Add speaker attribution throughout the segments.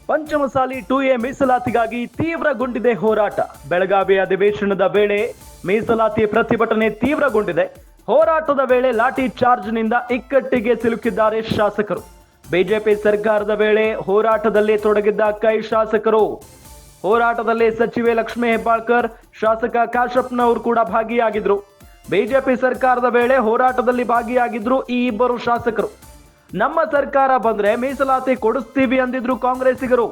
Speaker 1: Panchamasali 2A ಮೀಸಲಾತಿಗಾಗಿ ತೀವ್ರಗೊಂಡಿದೆ ಹೋರಾಟ. ಬೆಳಗಾವಿ ಅಧಿವೇಶನದ ವೇಳೆ ಮೀಸಲಾತಿ ಪ್ರತಿಭಟನೆ ತೀವ್ರಗೊಂಡಿದೆ. ಹೋರಾಟದ ವೇಳೆ ಲಾಠಿ ಚಾರ್ಜ್ನಿಂದ ಇಕ್ಕಟ್ಟಿಗೆ ಸಿಲುಕಿದ್ದಾರೆ ಶಾಸಕರು. ಬಿಜೆಪಿ ಸರ್ಕಾರದ ವೇಳೆ ಹೋರಾಟದಲ್ಲಿ ತೊಡಗಿದ್ದ ಕೈ ಶಾಸಕರು. ಹೋರಾಟದಲ್ಲಿ ಸಚಿವೆ ಲಕ್ಷ್ಮೀ ಹೆಬ್ಬಾಳ್ಕರ್, ಶಾಸಕ ಕಾಶಪ್ಪನವರು ಕೂಡ ಭಾಗಿಯಾಗಿದ್ರು. ಬಿಜೆಪಿ ಸರ್ಕಾರದ ವೇಳೆ ಹೋರಾಟದಲ್ಲಿ ಭಾಗಿಯಾಗಿದ್ರು ಈ ಇಬ್ಬರು ಶಾಸಕರು. ನಮ್ಮ ಸರ್ಕಾರ ಬಂದ್ರೆ ಮೀಸಲಾತಿ ಕೊಡಿಸ್ತೀವಿ ಅಂದಿದ್ರು ಕಾಂಗ್ರೆಸ್ಸಿಗರು.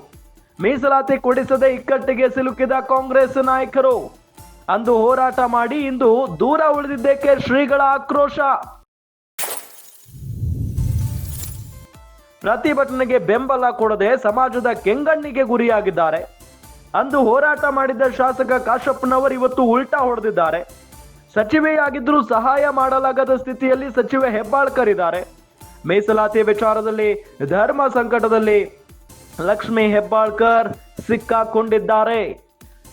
Speaker 1: ಮೀಸಲಾತಿ ಕೊಡಿಸದೆ ಇಕ್ಕಟ್ಟಿಗೆ ಸಿಲುಕಿದ ಕಾಂಗ್ರೆಸ್ ನಾಯಕರು. ಅಂದು ಹೋರಾಟ ಮಾಡಿ ಇಂದು ದೂರ ಉಳಿದಿದ್ದಕ್ಕೆ ಶ್ರೀಗಳ ಆಕ್ರೋಶ. ಪ್ರತಿಭಟನೆಗೆ ಬೆಂಬಲ ಕೊಡದೆ ಸಮಾಜದ ಕೆಂಗಣ್ಣಿಗೆ ಗುರಿಯಾಗಿದ್ದಾರೆ. ಅಂದು ಹೋರಾಟ ಮಾಡಿದ್ದ ಶಾಸಕ ಕಾಶಪ್ಪನವರು ಇವತ್ತು ಉಲ್ಟಾ ಹೊಡೆದಿದ್ದಾರೆ. ಸಚಿವೆಯಾಗಿದ್ದರೂ ಸಹಾಯ ಮಾಡಲಾಗದ ಸ್ಥಿತಿಯಲ್ಲಿ ಸಚಿವೆ ಹೆಬ್ಬಾಳ್ಕರ್ ಇದ್ದಾರೆ. ಮೀಸಲಾತಿ ವಿಚಾರದಲ್ಲಿ ಧರ್ಮ ಸಂಕಟದಲ್ಲಿ ಲಕ್ಷ್ಮೀ ಹೆಬ್ಬಾಳ್ಕರ್ ಸಿಕ್ಕಾಕೊಂಡಿದ್ದಾರೆ.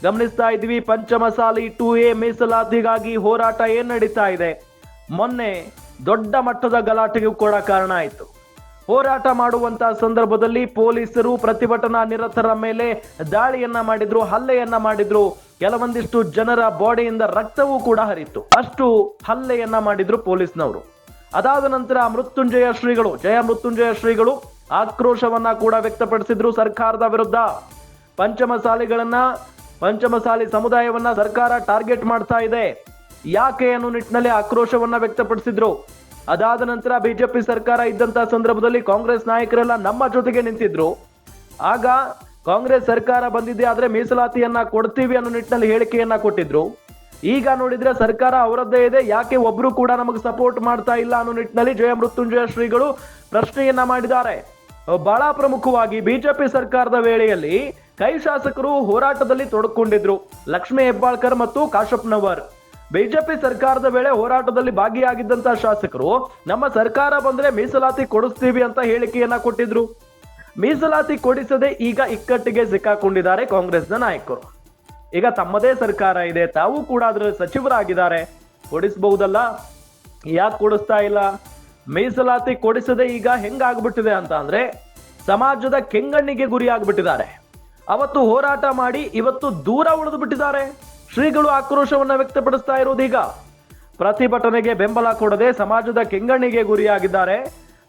Speaker 1: ಗಮನಿಸ್ತಾ ಇದ್ವಿ, ಪಂಚಮಸಾಲಿ 2A ಮೀಸಲಾತಿಗಾಗಿ ಹೋರಾಟ ಏನ್ ನಡೀತಾ ಇದೆ. ಮೊನ್ನೆ ದೊಡ್ಡ ಮಟ್ಟದ ಗಲಾಟೆಗೂ ಕೂಡ ಕಾರಣ ಆಯಿತು. ಹೋರಾಟ ಮಾಡುವಂತಹ ಸಂದರ್ಭದಲ್ಲಿ ಪೊಲೀಸರು ಪ್ರತಿಭಟನಾ ನಿರತರ ಮೇಲೆ ದಾಳಿಯನ್ನ ಮಾಡಿದ್ರು, ಹಲ್ಲೆಯನ್ನ ಮಾಡಿದ್ರು. ಕೆಲವೊಂದಿಷ್ಟು ಜನರ ಬಾಡಿಯಿಂದ ರಕ್ತವೂ ಕೂಡ ಹರಿತು. ಅಷ್ಟು ಹಲ್ಲೆಯನ್ನ ಮಾಡಿದ್ರು ಪೊಲೀಸ್ನವರು. ಅದಾದ ನಂತರ ಜಯ ಮೃತ್ಯುಂಜಯ ಶ್ರೀಗಳು ಆಕ್ರೋಶವನ್ನ ಕೂಡ ವ್ಯಕ್ತಪಡಿಸಿದ್ರು ಸರ್ಕಾರದ ವಿರುದ್ಧ. ಪಂಚಮಸಾಲಿ ಸಮುದಾಯವನ್ನ ಸರ್ಕಾರ ಟಾರ್ಗೆಟ್ ಮಾಡ್ತಾ ಇದೆ, ಯಾಕೆ ಅನ್ನೋ ನಿಟ್ಟಿನಲ್ಲಿ ಆಕ್ರೋಶವನ್ನ ವ್ಯಕ್ತಪಡಿಸಿದ್ರು. ಅದಾದ ನಂತರ ಬಿಜೆಪಿ ಸರ್ಕಾರ ಇದ್ದಂತ ಸಂದರ್ಭದಲ್ಲಿ ಕಾಂಗ್ರೆಸ್ ನಾಯಕರೆಲ್ಲ ನಮ್ಮ ಜೊತೆಗೆ ನಿಂತಿದ್ರು. ಆಗ ಕಾಂಗ್ರೆಸ್ ಸರ್ಕಾರ ಬಂದಿದೆ ಆದ್ರೆ ಮೀಸಲಾತಿಯನ್ನ ಕೊಡ್ತೀವಿ ಅನ್ನೋ ನಿಟ್ಟಿನಲ್ಲಿ ಹೇಳಿಕೆಯನ್ನ ಕೊಟ್ಟಿದ್ರು. ಈಗ ನೋಡಿದ್ರೆ ಸರ್ಕಾರ ಅವರದ್ದೇ ಇದೆ, ಯಾಕೆ ಒಬ್ರು ಕೂಡ ನಮಗೆ ಸಪೋರ್ಟ್ ಮಾಡ್ತಾ ಇಲ್ಲ ಅನ್ನೋ ನಿಟ್ಟಿನಲ್ಲಿ ಜಯ ಮೃತ್ಯುಂಜಯ ಶ್ರೀಗಳು ಪ್ರಶ್ನೆಯನ್ನ ಮಾಡಿದ್ದಾರೆ. ಬಹಳ ಪ್ರಮುಖವಾಗಿ ಬಿಜೆಪಿ ಸರ್ಕಾರದ ವೇಳೆಯಲ್ಲಿ ಕೈ ಶಾಸಕರು ಹೋರಾಟದಲ್ಲಿ ತೊಡಕೊಂಡಿದ್ರು, ಲಕ್ಷ್ಮೀ ಹೆಬ್ಬಾಳ್ಕರ್ ಮತ್ತು ಕಾಶಪ್ಪನವರ್. ಬಿಜೆಪಿ ಸರ್ಕಾರದ ವೇಳೆ ಹೋರಾಟದಲ್ಲಿ ಭಾಗಿಯಾಗಿದ್ದಂತ ಶಾಸಕರು ನಮ್ಮ ಸರ್ಕಾರ ಬಂದ್ರೆ ಮೀಸಲಾತಿ ಕೊಡಿಸ್ತೀವಿ ಅಂತ ಹೇಳಿಕೆಯನ್ನ ಕೊಟ್ಟಿದ್ರು. ಮೀಸಲಾತಿ ಕೊಡಿಸದೆ ಈಗ ಇಕ್ಕಟ್ಟಿಗೆ ಸಿಕ್ಕಾಕೊಂಡಿದ್ದಾರೆ ಕಾಂಗ್ರೆಸ್ನ ನಾಯಕರು. ಈಗ ತಮ್ಮದೇ ಸರ್ಕಾರ ಇದೆ, ತಾವು ಕೂಡ ಅದರ ಸಚಿವರಾಗಿದ್ದಾರೆ, ಕೊಡಿಸಬಹುದಲ್ಲ, ಯಾಕೆ ಕೊಡಿಸ್ತಾ ಇಲ್ಲ? ಮೀಸಲಾತಿ ಕೊಡಿಸದೆ ಈಗ ಹೆಂಗಾಗ್ಬಿಟ್ಟಿದೆ ಅಂತ ಅಂದ್ರೆ ಸಮಾಜದ ಕೆಂಗಣ್ಣಿಗೆ ಗುರಿ ಆಗ್ಬಿಟ್ಟಿದ್ದಾರೆ. ಅವತ್ತು ಹೋರಾಟ ಮಾಡಿ ಇವತ್ತು ದೂರ ಉಳಿದು ಬಿಟ್ಟಿದ್ದಾರೆ. ಶ್ರೀಗಳು ಆಕ್ರೋಶವನ್ನ ವ್ಯಕ್ತಪಡಿಸ್ತಾ ಇರೋದೀಗ ಪ್ರತಿಭಟನೆಗೆ ಬೆಂಬಲ ಕೊಡದೆ ಸಮಾಜದ ಕೆಂಗಣ್ಣಿಗೆ ಗುರಿಯಾಗಿದ್ದಾರೆ.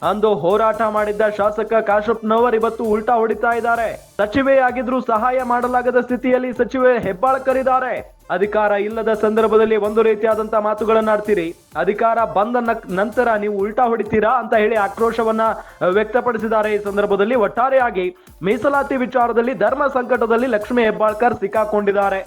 Speaker 1: ಅಂದು ಹೋರಾಟ ಮಾಡಿದ್ದ ಶಾಸಕ ಕಾಶಪ್ಪನವರ್ ಇವತ್ತು ಉಲ್ಟಾ ಹೊಡಿತಾ ಇದ್ದಾರೆ. ಸಚಿವೆಯಾಗಿದ್ರು ಸಹಾಯ ಮಾಡಲಾಗದ ಸ್ಥಿತಿಯಲ್ಲಿ ಸಚಿವೆ ಹೆಬ್ಬಾಳ್ಕರ್ ಇದ್ದಾರೆ. ಅಧಿಕಾರ ಇಲ್ಲದ ಸಂದರ್ಭದಲ್ಲಿ ಒಂದು ರೀತಿಯಾದಂತಹ ಮಾತುಗಳನ್ನ ಆಡ್ತೀರಿ, ಅಧಿಕಾರ ಬಂದ ನಂತರ ನೀವು ಉಲ್ಟಾ ಹೊಡಿತೀರಾ ಅಂತ ಹೇಳಿ ಆಕ್ರೋಶವನ್ನ ವ್ಯಕ್ತಪಡಿಸಿದ್ದಾರೆ. ಈ ಸಂದರ್ಭದಲ್ಲಿ ಒಟ್ಟಾರೆಯಾಗಿ ಮೀಸಲಾತಿ ವಿಚಾರದಲ್ಲಿ ಧರ್ಮ ಸಂಕಟದಲ್ಲಿ ಲಕ್ಷ್ಮೀ ಹೆಬ್ಬಾಳ್ಕರ್ ಸಿಕ್ಕಾಕೊಂಡಿದ್ದಾರೆ.